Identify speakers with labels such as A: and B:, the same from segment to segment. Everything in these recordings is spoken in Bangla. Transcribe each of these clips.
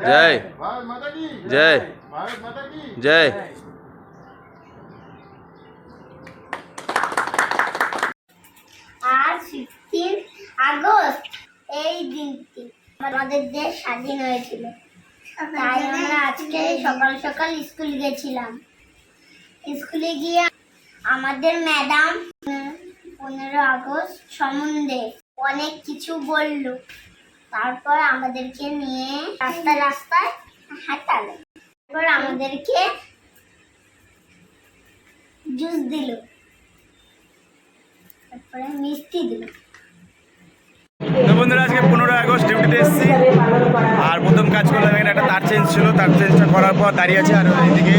A: जय जय जय।
B: आज 15 আগস্ট এই দিনটি আমাদের দেশ স্বাধীন হয়েছিল। তাই আমরা আজকে সকাল সকাল স্কুল গেছিলাম। স্কুলে গিয়ে আমাদের ম্যাডাম 15 আগস্ট সম্বন্ধে অনেক কিছু বলল। তারপর আমাদেরকে নিয়ে রাস্তায় রাস্তায় হাঁটালো। তারপর আমাদেরকে জুস দিল, তারপরে মিষ্টি দিল।
A: তো বন্ধুরা, আজকে 15 আগস্ট ডিউটিতে এসেছি। আর প্রথম কাজ করলাম, এখানে একটা তার চেঞ্জ ছিল। তার চেঞ্জটা করার পর দাঁড়িয়ে আছে। আর এদিকে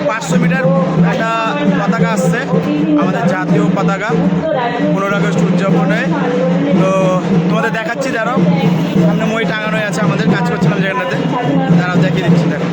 A: 500 মিটার একটা পতাকা আসছে, আমাদের জাতীয় পতাকা 15 আগস্ট উদযাপনে। তো তোমাদের দেখাচ্ছি, দাঁড়াও। সামনে মই টাঙানো আছে, আমাদের কাজ করছিলাম যেখানটাতে। দাঁড়াও, দেখিয়ে দিচ্ছি, দেখো।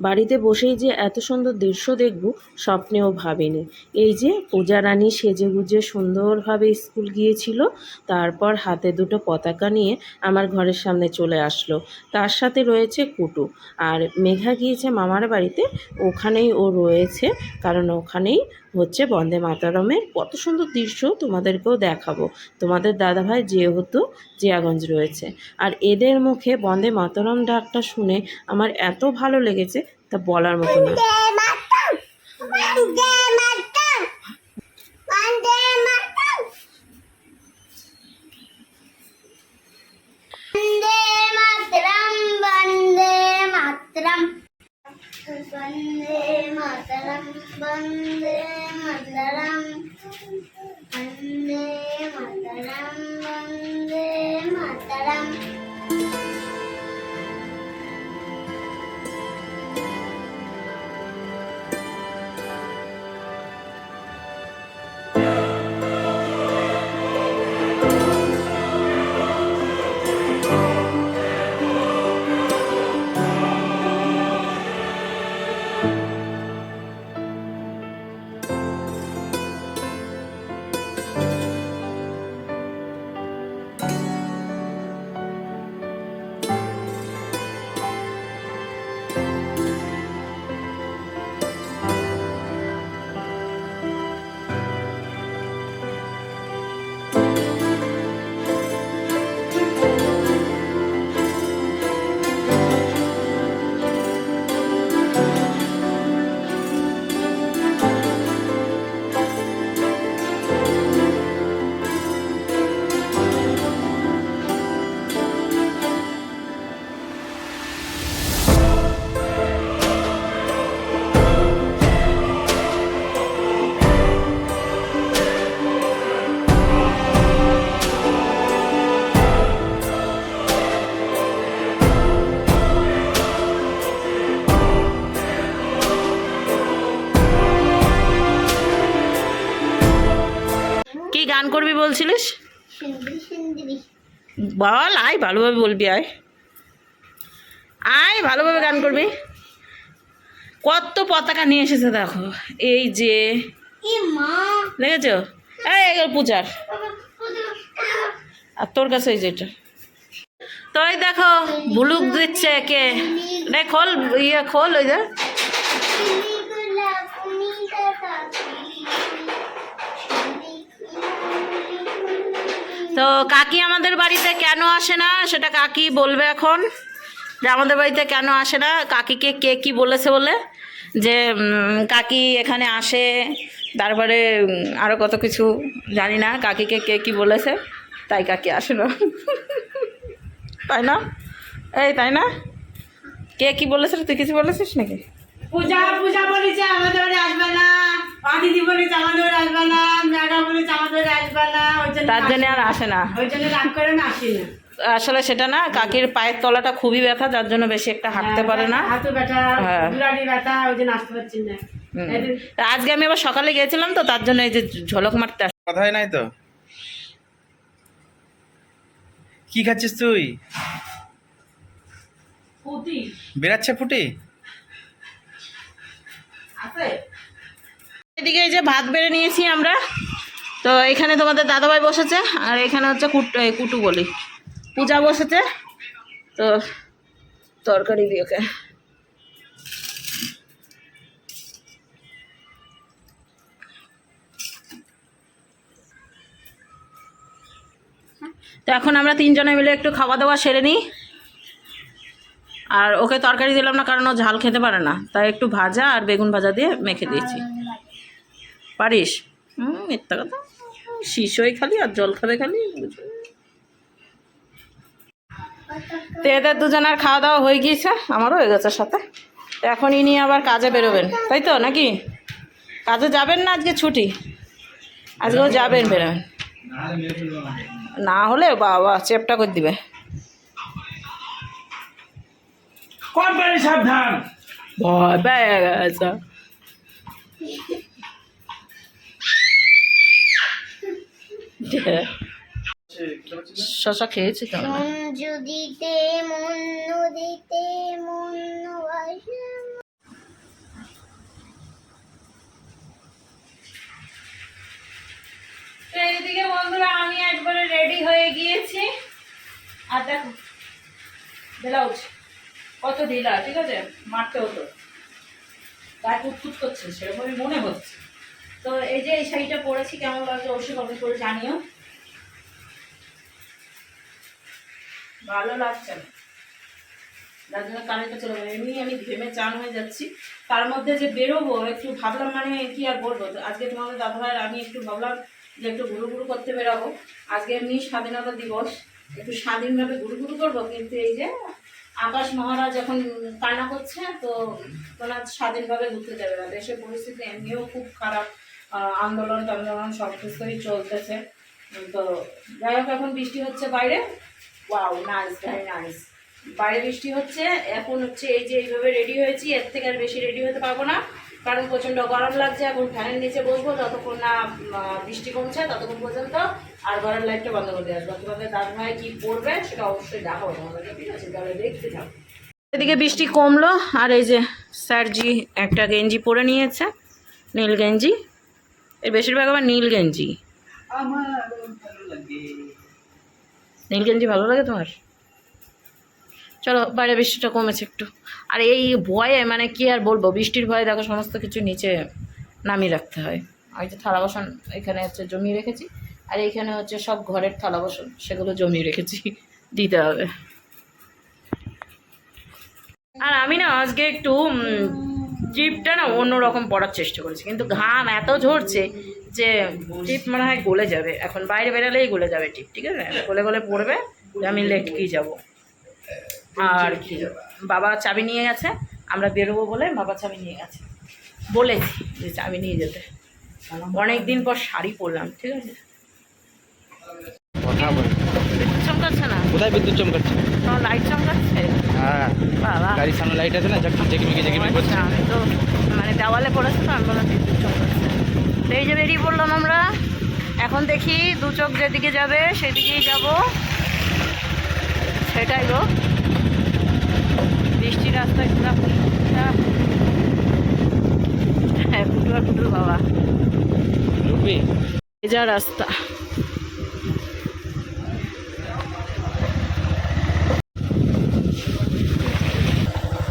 C: বাড়িতে বসেই যে এত সুন্দর দৃশ্য দেখব স্বপ্নেও ভাবিনি। এই যে পূজা রানী সেজেগুজে সুন্দরভাবে স্কুল গিয়েছিল, তারপর হাতে দুটো পতাকা নিয়ে আমার ঘরের সামনে চলে আসলো। তার সাথে রয়েছে কুটু। আর মেঘা গিয়েছে মামার বাড়িতে, ওখানেই ও রয়েছে, কারণ ওখানেই হচ্ছে বন্দে মাতরমের কত সুন্দর দৃশ্য তোমাদেরকেও দেখাবো। তোমাদের দাদাভাই যেহেতু জিয়াগঞ্জ রয়েছে, আর এদের মুখে বন্দে মাতরম ডাকটা শুনে আমার এত ভালো লেগেছে, তা বলার মতো না।
B: वन्दे मातरं वन्दे मातरं वन्दे मातरं वन्दे मातरं।
C: বলছিলিস?
B: সুন্দরী সুন্দরী।
C: বল, আয় ভালোভাবে বলবি, আয় আয় ভালোভাবে গান করবি। কত পতাকা নিয়ে এসেছে দেখো, এই যে
B: এ মা,
C: দেখেছো? এই পূজার, আর তোর কাছে এই যেটা তো এই দেখো ভুলুক দিচ্ছে কে রে, খোল ইয়ে খোল ওই যে। তো কাকি আমাদের বাড়িতে কেন আসে না সেটা কাকি বলবে এখন, যে আমাদের বাড়িতে কেন আসে না। কাকিকে কে কি বলেছে বলে যে কাকি এখানে আসে, তারপরে আরও কত কিছু জানি না, কাকিকে কে কি বলেছে তাই কাকি আসে না। তাই না? এই তাই না? কে কি বলেছে? তুই কিছু বলেছিস নাকি?
D: পূজা পূজা বলেছে আমাদের বাড়ি আসবে না, দিদি বলেছে আমাদের বাড়ি আসবে না, ম্যাডাম বলেছে আমাদের বাড়ি আসবে না,
C: তার জন্য আর আসে না।
D: ওই জন্য রাগ করে না, আসি না।
C: আসলে সেটা না, কাকির পায়ের তলাটা খুবই ব্যথা, যার জন্য বেশি একটা হাঁটতে পারে না।
D: হাতও ব্যথা,
C: হ্যাঁ।
D: দুরানি ব্যথা, ওই জন্য আসতে পারছি না।
C: তা আজকে আমি আবার সকালে গিয়েছিলাম তো, তার জন্য এই যে ঝলক মারতে
A: কথা হয় নাই তো। কি খাচ্ছিস তুই?
D: পুতি
A: বেরাচ্ছে ফুটি?
D: আছে।
C: এদিকে এই যে ভাত বেড়ে নিয়েছি আমরা, তো এখানে তোমাদের দাদাভাই বসেছে, আর এখানে হচ্ছে কুটু বলি, পূজা বসেছে, তো তরকারি দিয়ে ওকে। তো এখন আমরা তিনজনে মিলে একটু খাওয়া দাওয়া সেরে নিই। আর ওকে তরকারি দিলাম না, কারণ ও ঝাল খেতে পারে না, তাই একটু ভাজা আর বেগুন ভাজা দিয়ে মেখে দিয়েছি। পারিস? মিথ্যা কথা, শিশই খালি আর জল খাবে খালি। তো এদের দুজনের খাওয়া দাওয়া হয়ে গিয়েছে, আমারও হয়ে গেছে সাথে। তো এখন ইনি আবার কাজে বেরোবেন, তাই তো নাকি? কাজে যাবেন না আজকে ছুটি? আজকেও যাবেন, বেরোবেন না হলে বাবা চেপটা করে দিবে।
A: সাবধান।
C: ভয় পেয়ে গেছে। শশা খেয়েছি তো আমরা।
B: মঞ্জু দিতে মন্নু দিতে মন্নু আসে।
C: তো এইদিকে বন্ধুরা আমি একবারে রেডি হয়ে গিয়েছি, আর দেখো ব্লাউজ কত ঢিলা, ঠিক আছে? মারতে হতো, গায়ে কুটকুট করছে সেরকমই মনে হচ্ছে। তো এই যে এই শাড়িটা পরেছি, কেমন লাগছে অবশ্যই কমেন্ট করে জানিও। ভালো লাগছে না, যার জন্য কারেন্টটা চলে গেল। এমনি আমি ঘেমে চান হয়ে যাচ্ছি, তার মধ্যে যে বেরোবো একটু ভাবলাম, মানে কি আর বলবো, আজকে তোমাদের দাদাভাইয়ের আমি একটু ভাবলাম যে একটু ঘুরু ঘুরু করতে বেরোবো। আজকে এমনি স্বাধীনতা দিবস, একটু স্বাধীনভাবে ঘুরু ঘুরু করবো, কিন্তু এই যে আকাশ মহারাজ এখন কান্না করছে, তো ওনার স্বাধীনভাবে ঘুরতে যাবে না। দেশের পরিস্থিতি এমনিও খুব খারাপ, আন্দোলন টান্দোলন সব কিছুই চলতেছে। তো যাই হোক, এখন বৃষ্টি হচ্ছে বাইরে, ওয়াও নাইস, ভেরি নাইস। বাইরে বৃষ্টি হচ্ছে, এখন হচ্ছে এই যে এইভাবে রেডি হয়েছি, এর থেকে আর বেশি রেডি হতে পারবো না, কারণ প্রচণ্ড গরম লাগছে। এখন ফ্যানের নিচে বসবো যতক্ষণ না বৃষ্টি কমছে ততক্ষণ পর্যন্ত, আর ঘরের লাইটটা বন্ধ করে দিয়ে আসবো। তোমাদের দাদাভাই কি পড়বে সেটা অবশ্যই দেখাবো তোমাদেরকে, ঠিক আছে? তাহলে দেখতে যাও। এদিকে বৃষ্টি কমলো, আর এই যে স্যারজি একটা গেঞ্জি পরে নিয়েছে, নীল গেঞ্জি, এর বেশিরভাগ আবার নীল গেঞ্জি। নীল গেঞ্জি ভালো লাগে তোমার? চলো, বাইরে বৃষ্টিটা কমেছে একটু। আর এই ভয়ে মানে কি আর বলবো, বৃষ্টির ভয়ে দেখো সমস্ত কিছু নিচে নামিয়ে রাখতে হয়। আর যে থালা বাসন এখানে হচ্ছে জমিয়ে রেখেছি, আর এইখানে হচ্ছে সব ঘরের থালা বাসন, সেগুলো জমিয়ে রেখেছি, দিতে হবে। আর আমি না আজকে একটু টিপটা না অন্যরকম পরার চেষ্টা করেছি, কিন্তু ঘাম এত ঝরছে যে টিপ মনে হয় গলে যাবে, এখন বাইরে বেরালেই গলে যাবে টিপ, ঠিক আছে? গলে গলে পড়বে, আমি লেটকেই যাবো। আর কি, বাবা চাবি নিয়ে গেছে, আমরা বেরোবো বলে বাবা চাবি নিয়ে গেছে, বলেছি যে চাবি নিয়ে যেতে। অনেক দিন পর শাড়ি পরলাম, ঠিক আছে?
A: কথা বল।
C: বিদ্যুৎ চমকাচ্ছে না?
A: কোথায় বিদ্যুৎ চমকাচ্ছে?
C: তোমার লাইট চমকাচ্ছে?
A: হ্যাঁ,
C: বাবা,
A: গাড়ির সামনে লাইট আছে না, জেগিমিকি করছে।
C: আচ্ছা, আমি তো মানে দেওয়ালে পড়েছে তো, আমি বললাম বিদ্যুৎ চমকাচ্ছে। তো এই যে বেরিয়ে পড়লাম আমরা, এখন দেখি দু চোখ যেদিকে যাবে সেদিকেই যাব, সেটাই গো। বৃষ্টি রাস্তায় ঘোরাঘুরি, হ্যাঁ কুটু আর কুটুর বাবা। ভেজা রাস্তা,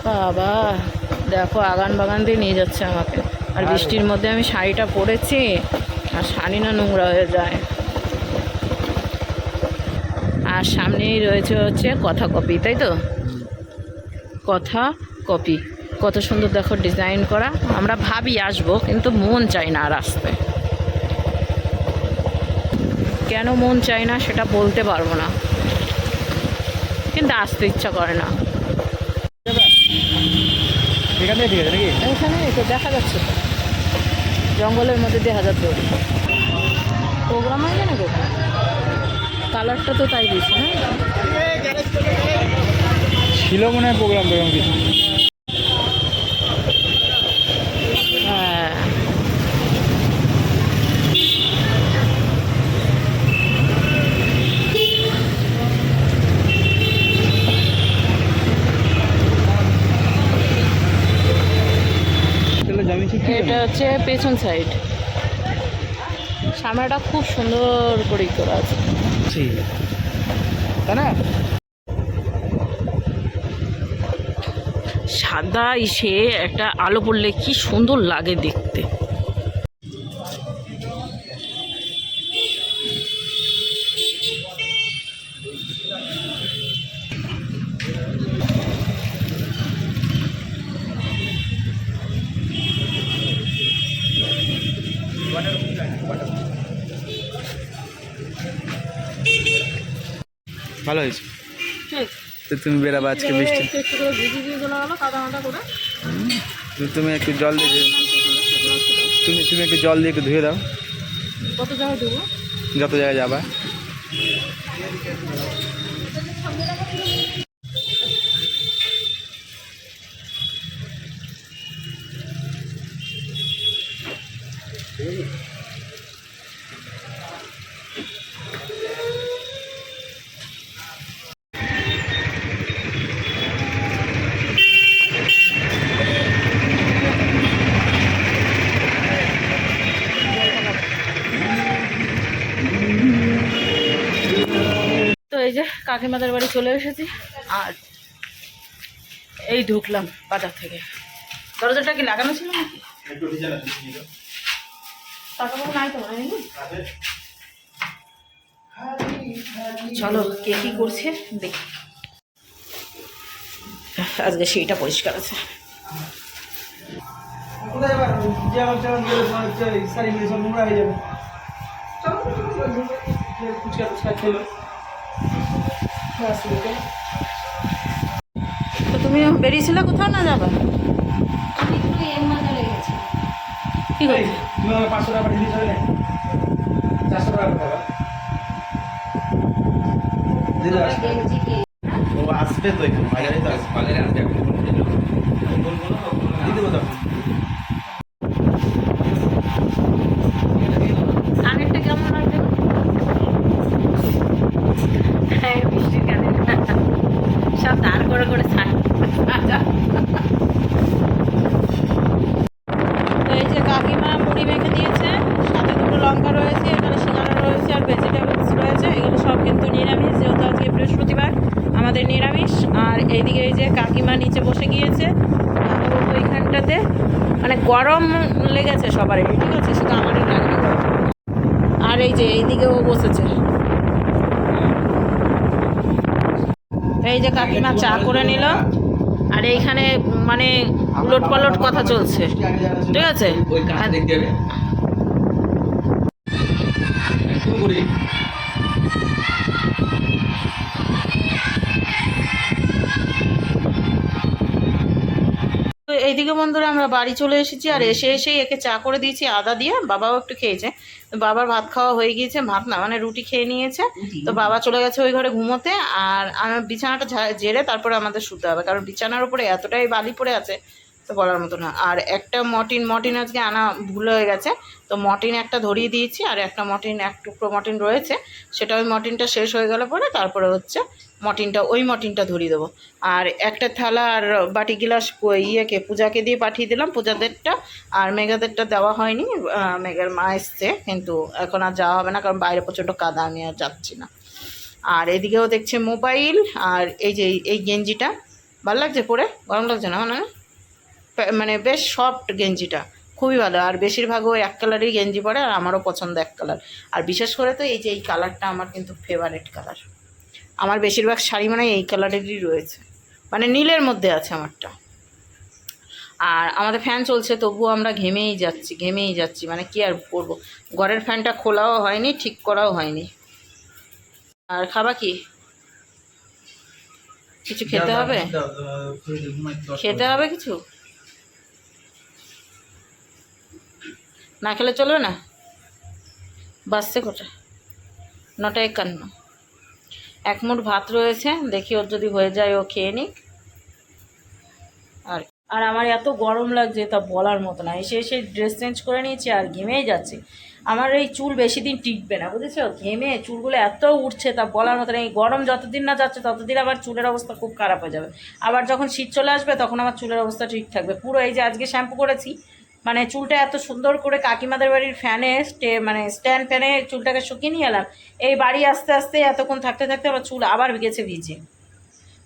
C: বাবা দেখো আগান বাগান দিয়ে নিয়ে যাচ্ছে আমাকে। আর বৃষ্টির মধ্যে আমি শাড়িটা পরেছি, আর শাড়ি না নোংরা হয়ে যায়। আর সামনেই রয়েছে হচ্ছে কথা কপি, তাই তো? কথা কপি কত সুন্দর দেখো ডিজাইন করা। আমরা ভাবি আসবো, কিন্তু মন চাই না আর আসতে। কেন মন চাই না সেটা বলতে পারবো না, কিন্তু আসতে ইচ্ছা করে না।
A: এখানে ঠিক আছে নাকি?
C: এখানে তো দেখা যাচ্ছে তো, জঙ্গলের মধ্যে দিয়ে হাজার দৌড়ি প্রোগ্রাম হয় না গো। কালারটা তো তাই দিয়েছে না?
A: ছিল মনে হয় প্রোগ্রাম কিছু।
C: হ্যাঁ এটা হচ্ছে পেছন সাইড, সামনেটা খুব সুন্দর করে করা আছে,
A: তাই না?
C: সাদা ইসে একটা আলো পড়লে কি সুন্দর লাগে দেখতে।
A: ভালো হয়েছে।
C: ঠিক
A: তো তুমি বেরাবে আজকে বৃষ্টি, তুমি একটু জল দিয়ে তুমি একটু জল দিয়ে একটু ধুয়ে দাও।
C: কত জায়গায় দেবো?
A: যত জায়গায় যাবা।
C: তো এই যে কাকিমাদের বাড়ি চলে এসেছি, আর এই ঢুকলাম বাজার থেকে। দরজাটা কি লাগানো ছিল নাকি? টাকা পাবো নাই তো মানে। চলো কে কি করছে দেখি। আজকে সেইটা পরিষ্কার আছে। তো তুমি বেরিয়েছিলে কোথাও না যাবা?
B: আমি একটু এর মধ্যে লেগেছি।
C: কি করছি?
A: 500 টাকা দিতে হবে না, 400 টাকা পাবা। দিদা আসবে, ও আসবে তো এখানে বাজারে তো আসবে, বাজারে আসবে এখন দিতে বলো।
C: আগেরটা কেমন লাগবে? হ্যাঁ বৃষ্টির কানে সব দাঁড় করে করে ছাড়। তো এই যে কাকিমা মুড়ি মেখে দিয়েছে, সাথে দুটো লঙ্কা রয়েছে, এখানে সিঙ্গারা রয়েছে আর ভেজিটেবলস রয়েছে। এগুলো সব কিন্তু নিরামিষ, যেহেতু আজকে বৃহস্পতিবার আমাদের নিরামিষ। আর এইদিকে এই যে কাকিমা নিচে বসে গিয়েছে, ওইখানটাতে মানে গরম লেগেছে সবারই, ঠিক আছে, শুধু আমারই লাগবে। আর এই যে এইদিকে ও বসেছে, এই যে কাকিমা চা করে নিল, আর এইখানে মানে উলট পালট কথা চলছে, ঠিক আছে। তো এইদিকে বন্ধুরা আমরা বাড়ি চলে এসেছি, আর এসেই একে চা করে দিয়েছি আদা দিয়ে। বাবাও একটু খেয়েছে, তো বাবার ভাত খাওয়া হয়ে গিয়েছে, ভাত না মানে রুটি খেয়ে নিয়েছে। তো বাবা চলে গেছে ওই ঘরে ঘুমোতে, আর আমার বিছানাটা ঝেড়ে তারপরে আমাদের শুতে হবে, কারণ বিছানার উপরে এতটাই বালি পড়ে আছে তো বলার মতো না। আর একটা মর্টিন আজকে আনা ভুল হয়ে গেছে, তো মর্টিন একটা ধরিয়ে দিয়েছি, আর একটা মর্টিন, এক টুকরো মর্টিন রয়েছে, সেটা ওই মর্টিনটা শেষ হয়ে গেলে পরে তারপরে হচ্ছে ওই মর্টিনটা ধরিয়ে দেবো। আর একটা থালা আর বাটি গিলাস পূজাকে দিয়ে পাঠিয়ে দিলাম, পূজাদেরটা, আর মেঘাদেরটা দেওয়া হয়নি। মেঘার মা এসছে, কিন্তু এখন আর যাওয়া হবে না, কারণ বাইরে প্রচণ্ড কাদা, আমি আর যাচ্ছি না। আর এদিকেও দেখছে মোবাইল। আর এই যে এই গেঞ্জিটা ভালো লাগছে পরে, গরম লাগছে না? মানে বেশ সফট গেঞ্জিটা, খুবই ভালো। আর বেশিরভাগ ওই এক কালারই গেঞ্জি পরে, আর আমারও পছন্দ এক কালার। আর বিশেষ করে তো এই যে এই কালারটা আমার কিন্তু ফেভারিট কালার। আমার বেশিরভাগ শাড়ি মানে এই কালারেরই রয়েছে, মানে নীলের মধ্যে আছে আমারটা। আর আমাদের ফ্যান চলছে, তবুও আমরা ঘেমেই যাচ্ছি, মানে কি আর করবো, ঘরের ফ্যানটা খোলাও হয়নি, ঠিক করাও হয়নি। আর খাবা কি? কিছু খেতে হবে? কিছু না খেলে চলবে না? বাসছে কটা? 9:51। এক মুঠ ভাত রয়েছে, দেখি ওর যদি হয়ে যায় ও খেয়ে নিক। আর আমার এত গরম লাগছে তা বলার মতো না। এসে ড্রেস চেঞ্জ করে নিয়েছি আর ঘেমেই যাচ্ছি। আমার এই চুল বেশি দিন টিকবে না, বুঝেছো? ঘেমে চুলগুলো এত উঠছে তা বলার মতো না। এই গরম যতদিন না যাচ্ছে ততদিন আমার চুলের অবস্থা খুব খারাপ হয়ে যাবে। আবার যখন শীত চলে আসবে তখন আমার চুলের অবস্থা ঠিক থাকবে পুরো। এই যে আজকে শ্যাম্পু করেছি, মানে চুলটা এত সুন্দর করে কাকিমাদের বাড়ির ফ্যানে স্ট্যান্ড ফ্যানে চুলটাকে শুকিয়ে নিয়ে এলাম। এই বাড়ি আস্তে আস্তে এতক্ষণ থাকতে আমার চুল আবার গেছে ভিজে।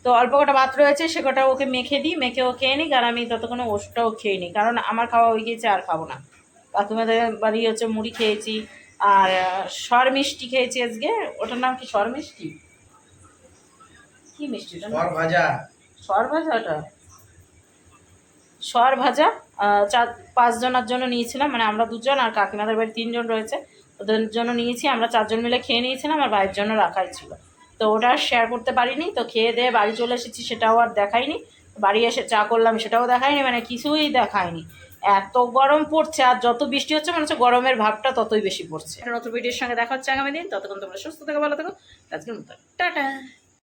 C: তো অল্প কটা ভাত রয়েছে, সে কটা ওকে মেখে ও খেয়ে নিক, আর আমি ততক্ষণে ওষুধটাও খেয়ে নিই, কারণ আমার খাওয়া হয়ে গিয়েছে, আর খাবো না। কাকিমাদের বাড়ি হচ্ছে মুড়ি খেয়েছি, আর সর মিষ্টি খেয়েছি আজকে। ওটার নাম কি? সর মিষ্টি? কি মিষ্টি? সর ভাজা। ওটা সর ভাজা 4-5 জনের জন্য নিয়েছিলাম, মানে আমরা 2 জন, আর কাকিমাদের বাড়ি 3 জন রয়েছে, ওদের জন্য নিয়েছি। আমরা 4 জন মিলে খেয়ে নিয়েছিলাম, আর ভাইয়ের জন্য রাখাই ছিল। তো ওটা শেয়ার করতে পারিনি, তো খেয়ে দিয়ে বাড়ি চলে এসেছি, সেটাও আর দেখাইনি। বাড়ি এসে চা করলাম, সেটাও দেখাইনি, মানে কিছুই দেখায়নি। এত গরম পড়ছে, আর যত বৃষ্টি হচ্ছে মনে হচ্ছে গরমের ভাবটা ততই বেশি পড়ছে। নতুন ভিডিওর সঙ্গে দেখা হচ্ছে আগামী দিন। ততক্ষণ তোমরা সুস্থ থেকো, ভালো থেকো। আজকের মতো টাটা।